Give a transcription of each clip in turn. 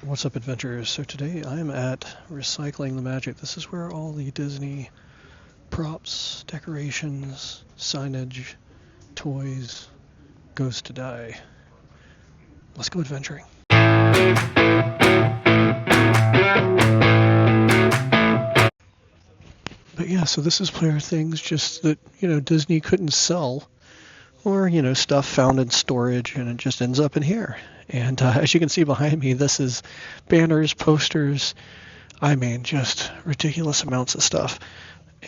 What's up, adventurers? So today I'm at Recycling the Magic. This is where all the Disney props, decorations, signage, toys goes to die. Let's go adventuring. But yeah, so this is where things just that, Disney couldn't sell, or, stuff found in storage, and it just ends up in here. And as you can see behind me, this is banners, posters, I mean, just ridiculous amounts of stuff.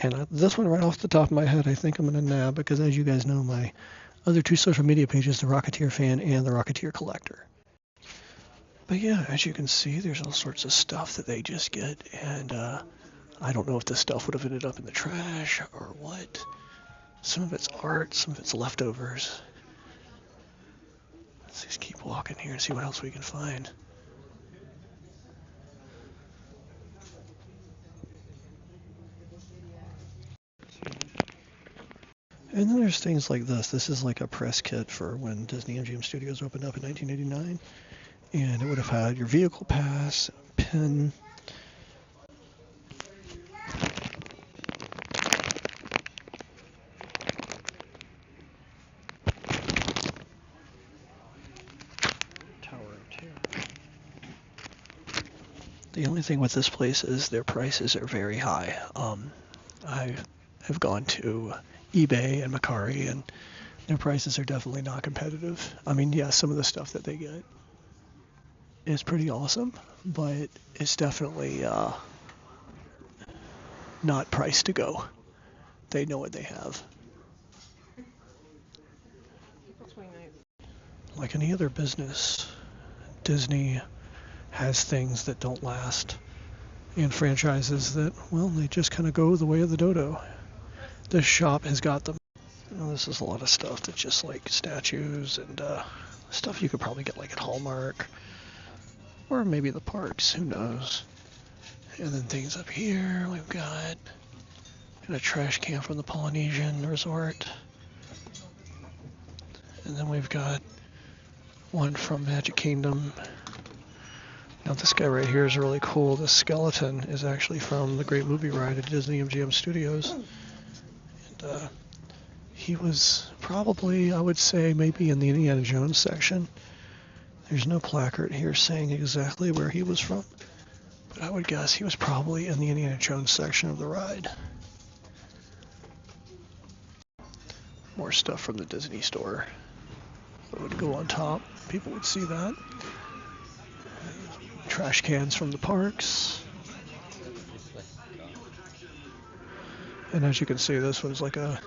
And this one right off the top of my head, I think I'm going to nab because, as you guys know, my other two social media pages, the Rocketeer Fan and the Rocketeer Collector. But yeah, as you can see, there's all sorts of stuff that they just get, and I don't know if this stuff would have ended up in the trash or what. Some of it's art, some of it's leftovers. Let's just keep walking here and see what else we can find. And then there's things like this. This is like a press kit for when Disney MGM Studios opened up in 1989. And it would have had your vehicle pass, pin. Tower of Terror. The only thing with this place is their prices are very high. I have gone to eBay and Mercari, and their prices are definitely not competitive. I mean, yeah, some of the stuff that they get is pretty awesome, but it's definitely not priced to go. They know what they have. Like any other business, Disney has things that don't last, and franchises that, well, they just kind of go the way of the dodo. This shop has got them. This is a lot of stuff that's just like statues and stuff you could probably get like at Hallmark or maybe the parks, who knows. And then things up here, we've got a trash can from the Polynesian Resort. And then we've got one from Magic Kingdom. Now this guy right here is really cool. This skeleton is actually from the Great Movie Ride at Disney MGM Studios. And he was probably, I would say, maybe in the Indiana Jones section. There's no placard here saying exactly where he was from, but I would guess he was probably in the Indiana Jones section of the ride. More stuff from the Disney store. It would go on top. People would see that. Trash cans from the parks. And as you can see, this one's like a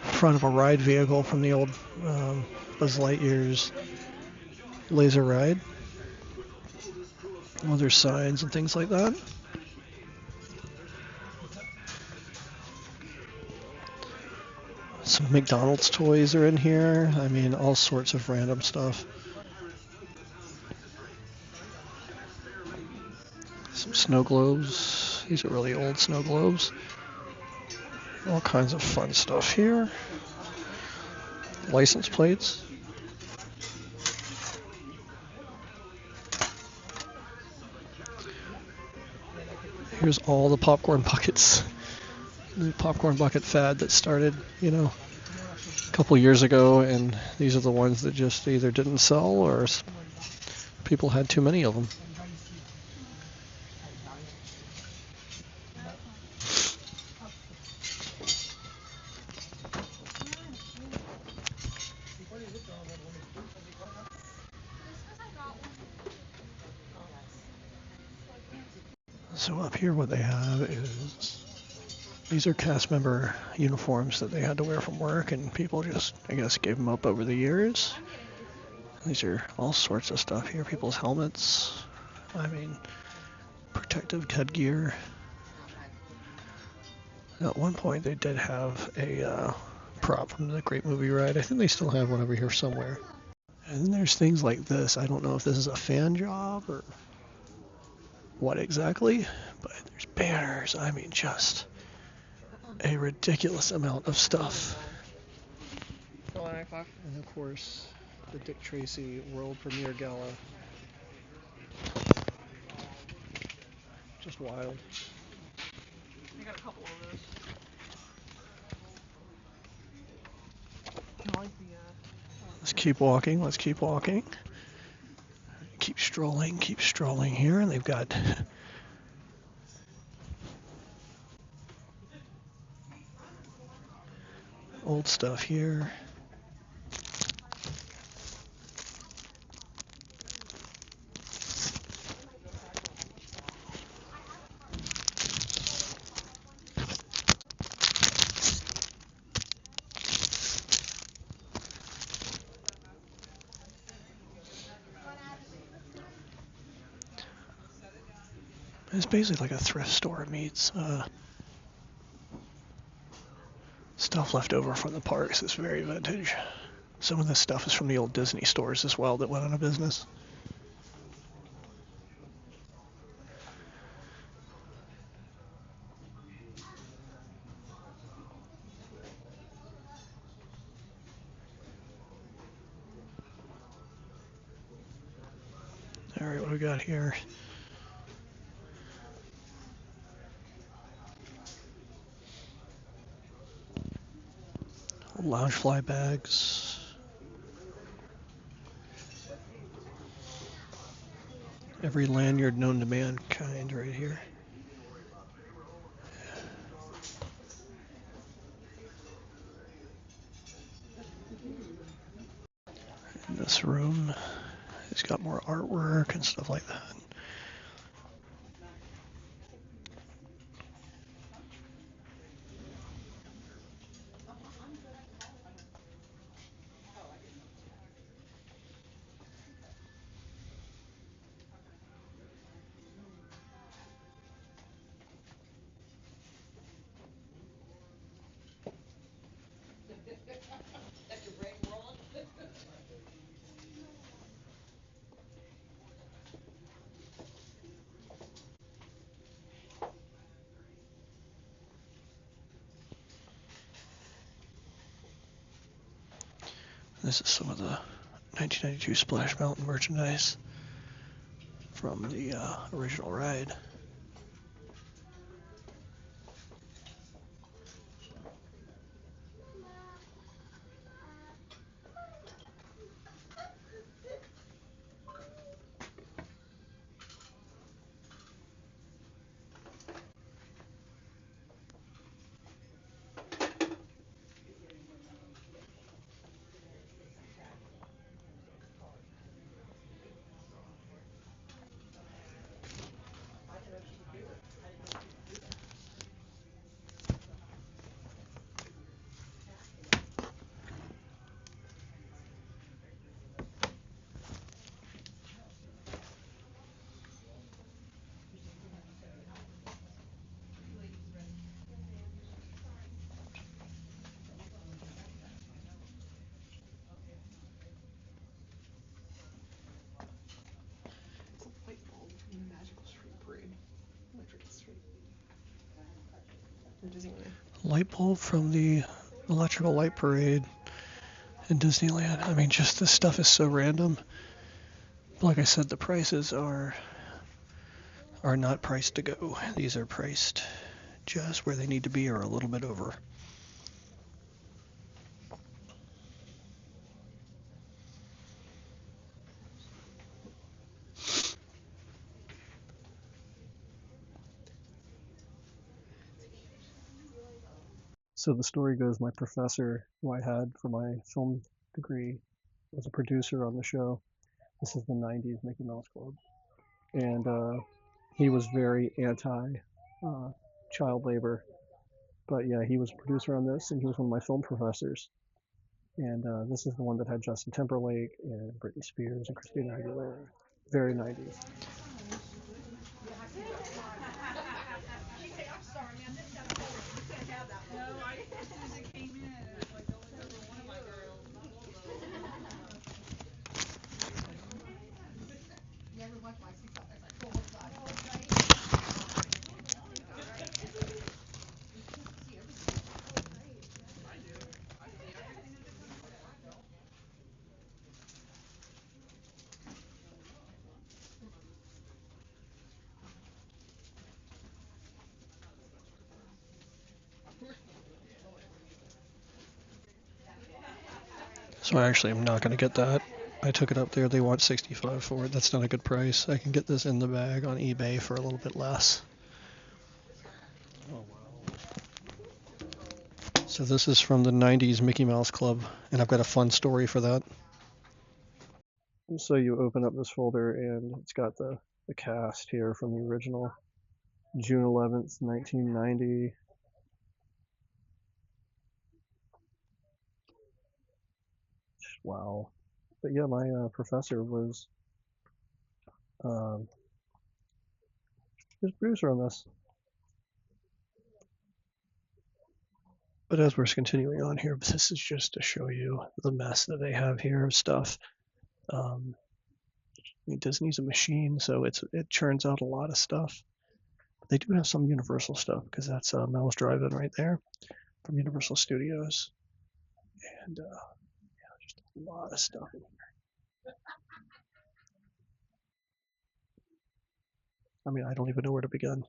front of a ride vehicle from the old Buzz Lightyear's laser ride. Well, there's signs and things like that. Some McDonald's toys are in here. I mean, all sorts of random stuff. Some snow globes. These are really old snow globes. All kinds of fun stuff here. License plates. Here's all the popcorn buckets. The popcorn bucket fad that started, a couple years ago, and these are the ones that just either didn't sell or people had too many of them. So up here what they have is, these are cast member uniforms that they had to wear from work, and people just, I guess, gave them up over the years. These are all sorts of stuff here. People's helmets. I mean, protective headgear. At one point they did have a prop from the Great Movie Ride. I think they still have one over here somewhere. And then there's things like this. I don't know if this is a fan job or what exactly, but there's banners. I mean, just a ridiculous amount of stuff. And of course, the Dick Tracy World Premiere Gala. just wild. I got a couple of those. I like the, Let's keep walking. Let's keep walking. Keep strolling here. And they've got old stuff here. It's basically like a thrift store meets stuff left over from the parks. It's very vintage. Some of this stuff is from the old Disney stores as well that went out of business. All right, what do we got here? Loungefly bags. Every lanyard known to mankind right here. In this room, it's got more artwork and stuff like that. This is some of the 1992 Splash Mountain merchandise from the original ride. light bulb from the Magical Street Parade. Electric Street. In Disneyland. Light bulb from the Electrical Light Parade in Disneyland. I mean, just this stuff is so random. Like I said, the prices are not priced to go. These are priced just where they need to be or a little bit over. So the story goes, my professor, who I had for my film degree, was a producer on the show. This is the 90s Mickey Mouse Club. And he was very anti child labor. But yeah, he was a producer on this, and he was one of my film professors. And this is the one that had Justin Timberlake and Britney Spears and Christina Aguilera. Very 90s. So I actually am not going to get that. I took it up there. They want 65 for it. That's not a good price. I can get this in the bag on eBay for a little bit less. Oh, wow. So this is from the 90s Mickey Mouse Club, and I've got a fun story for that. So you open up this folder, and it's got the cast here from the original June 11th, 1990. Wow. But yeah, my professor was his producer on this. But as we're continuing on here, this is just to show you the mess that they have here of stuff. I mean, Disney's a machine, so it churns out a lot of stuff. But they do have some Universal stuff because that's Mel's Drive-In right there from Universal Studios, and just a lot of stuff in here. I mean, I don't even know where to begin.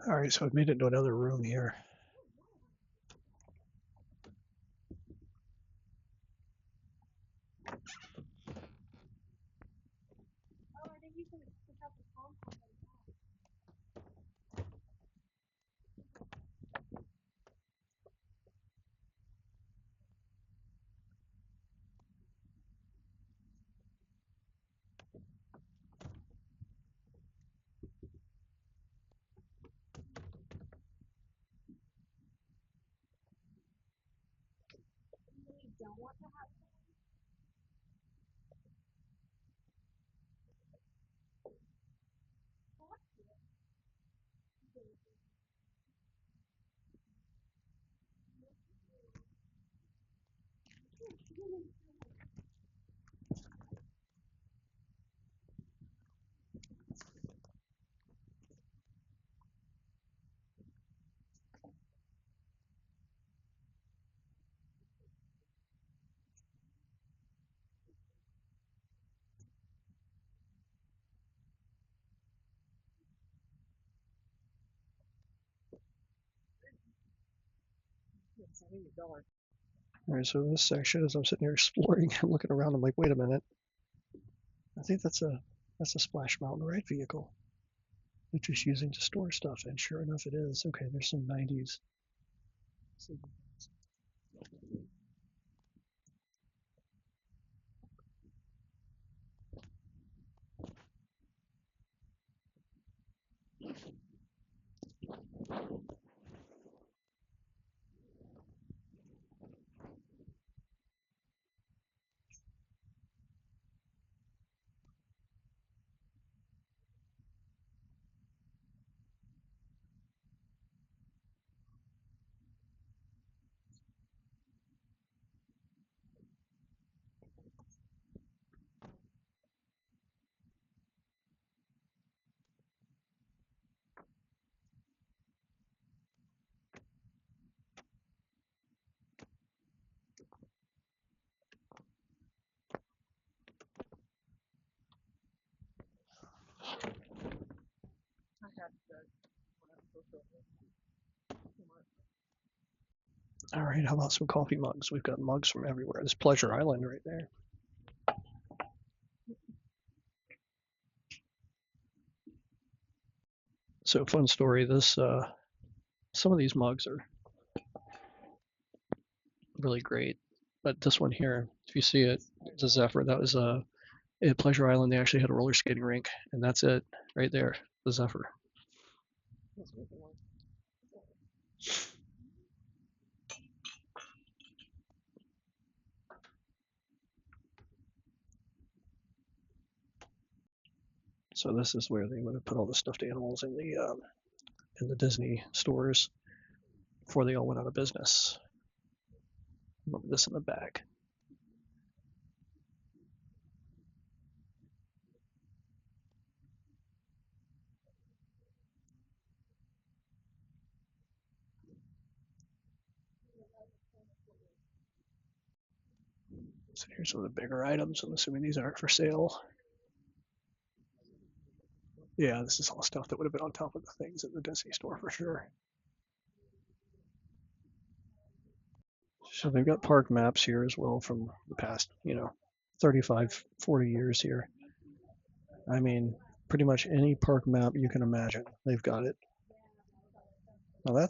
All right, so I've made it into another room here. All right, so this section, as I'm sitting here exploring and looking around, I'm like, wait a minute. I think that's a Splash Mountain ride vehicle. They're just using to store stuff, and sure enough, it is. Okay, there's some 90s. All right, how about some coffee mugs? We've got mugs from everywhere. There's Pleasure Island right there. So fun story. This some of these mugs are really great, but this one here, if you see it, it's a Zephyr. That was at Pleasure Island. They actually had a roller skating rink, and that's it right there, the Zephyr. So this is where they would have put all the stuffed animals in the Disney stores before they all went out of business. Remember this in the back. So here's some of the bigger items. I'm assuming these aren't for sale. Yeah, this is all stuff that would have been on top of the things at the Disney store for sure. So they've got park maps here as well from the past, 35, 40 years here. I mean, pretty much any park map you can imagine, they've got it. Now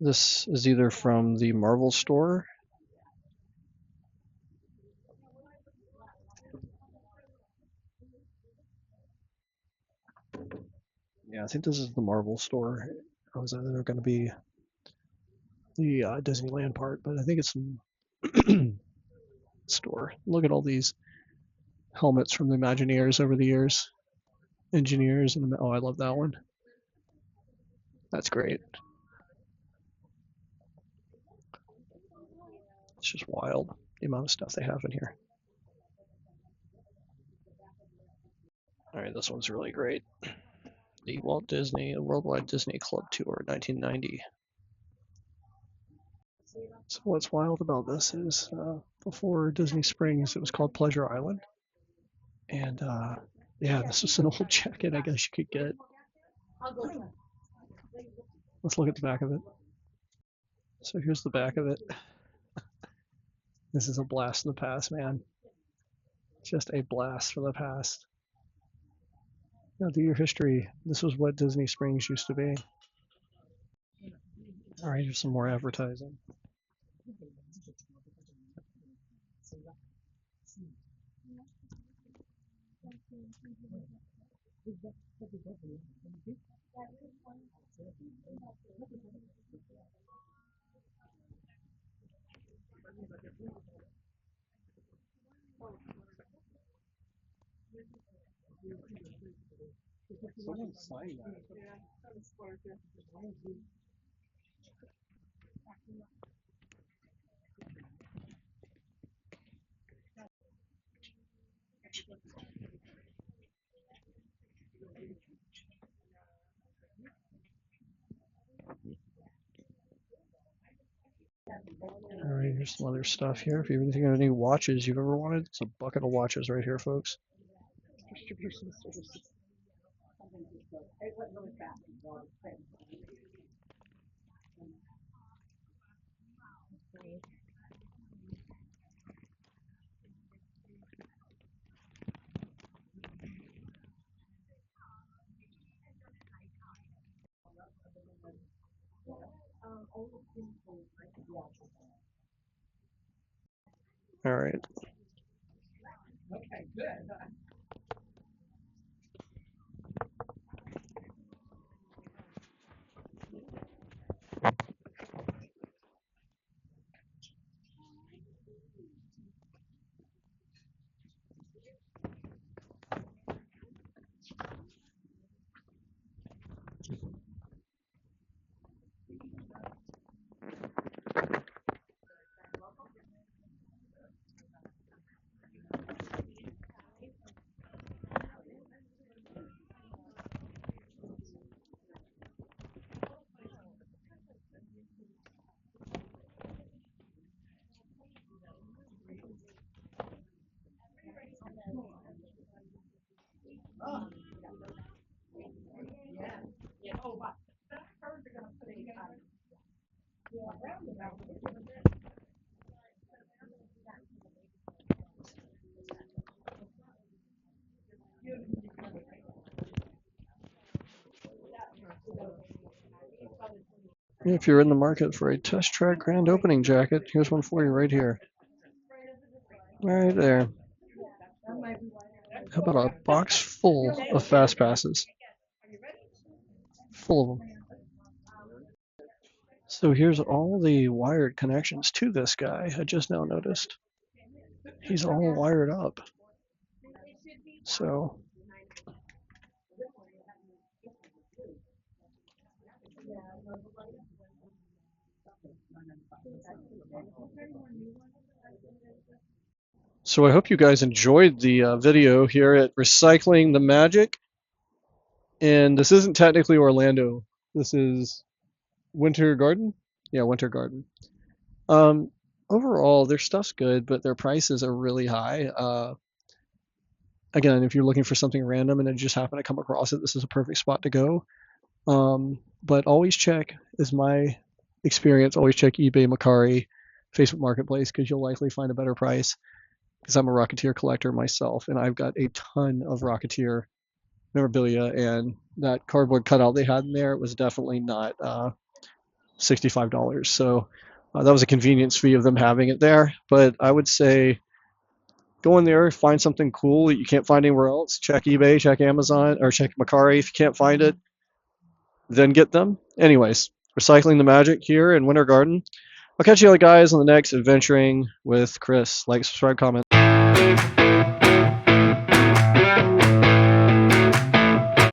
this is either from the Marvel store. Yeah, I think this is the Marvel store. I was either going to be the Disneyland part, but I think it's store. Look at all these helmets from the Imagineers over the years. Engineers and oh, I love that one. That's great. It's just wild the amount of stuff they have in here. All right, this one's really great. The Walt Disney Worldwide Disney Club Tour 1990. So what's wild about this is before Disney Springs, it was called Pleasure Island. And yeah, this is an old jacket I guess you could get. Let's look at the back of it. So here's the back of it. This is a blast from the past, man. Just a blast from the past. Do your history. This was what Disney Springs used to be. All right, here's some more advertising. All right, here's some other stuff here. If you think of any watches you've ever wanted, it's a bucket of watches right here, folks. Distribution services. All right. Okay, good. If you're in the market for a Test Track grand opening jacket, here's one for you right here. Right there. How about a box full of fast passes? Full of them. So here's all the wired connections to this guy. I just now noticed. He's all wired up. So I hope you guys enjoyed the video here at Recycling the Magic. And this isn't technically Orlando. This is Winter Garden. Yeah, Winter Garden. overall, their stuff's good, but their prices are really high. Again, if you're looking for something random and then just happen to come across it, this is a perfect spot to go. But always check, is my experience, always check eBay, Macari, Facebook Marketplace, because you'll likely find a better price. Because I'm a Rocketeer collector myself, and I've got a ton of Rocketeer memorabilia, and that cardboard cutout they had in there was definitely not $65. So that was a convenience fee of them having it there. But I would say go in there, find something cool that you can't find anywhere else. Check eBay, check Amazon, or check Macari. If you can't find it, then get them. Anyways, recycling the magic here in Winter Garden. I'll catch you guys on the next Adventuring with Chris. Like, subscribe, comment.